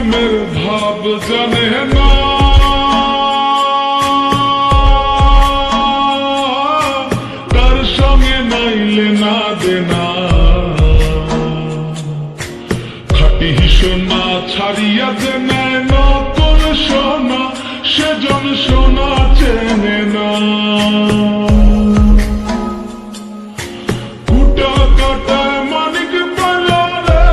প্রেমের ভাব জানে না, তার সঙ্গে নাইলে না দেনা। খাটি সোনা ছাড়িয়া যে নেয় নতুন সোনা, সেজন সোনা চেনে না। কুটা কাটায় মানিক পেল রে,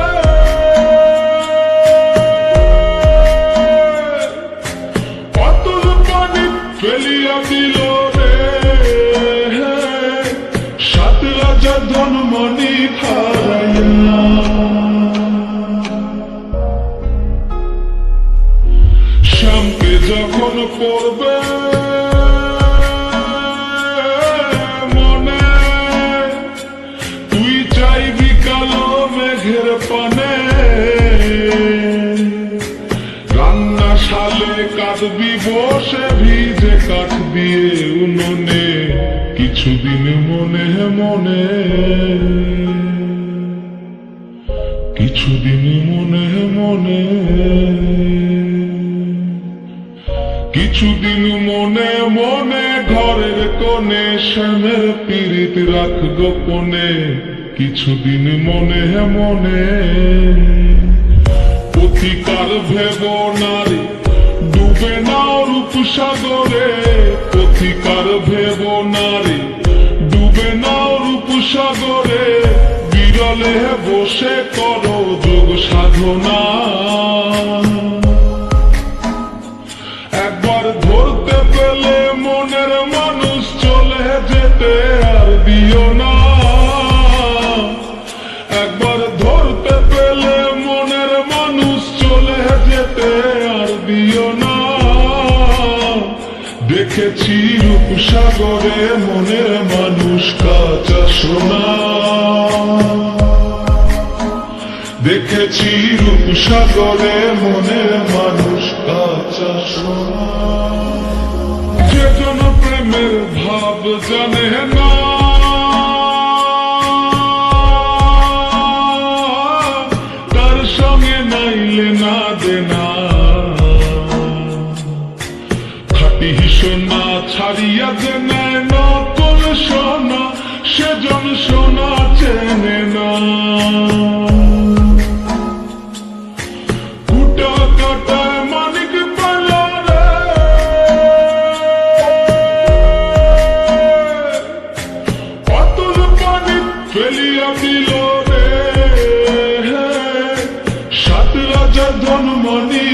অতুল পানি ফেলিয়া দিল রে। সাত রাজা ধনমণি হারাইয়া, শ্যামকে যখন পড়বে মনে, তুই চাইবি কালো মেঘের পানে। রান্না শালে কাঁদবি বসে ভিজে কাঠ দিয়ে উনুনে, কিছুদিন মনে মনে, কিছুদিন মনে মনে, কিছুদিন মনে মনে ঘরের কোণে শ্যামের পীড়িত রাখ গোপনে। কিছুদিন মনে মনে, পথিকার ভেব নারী ডুবে নাও রূপসাগরে। পথিকার ভেব নারী ডুবে নাও রূপসাগরে। বিরলে বসে করো যোগ সাধনা, একবার ধরতে পেলে মনের মানুষ চলে যেতে আর দিও না। একবার ধরতে পেলে মনের মানুষ চলে যেতে আর দিও না। দেখেছি রূপসাগরে মনের মানুষ কাঁচা সোনা, দেখেছি রূপসাগরে মনের মানুষ কাঁচা সোনা। যেজন প্রেমের ভাব জানে না, তার সঙ্গে নাইলে না দেনা। খাটি সোনা ছাড়িয়া যে নেয় নতুন সোনা, সেজন সোনা চেনে না। কুটা কাটায় মানিক পেল রে, অতুল পানি ফেলিয়া দিল রে। সাত রাজা ধনমণি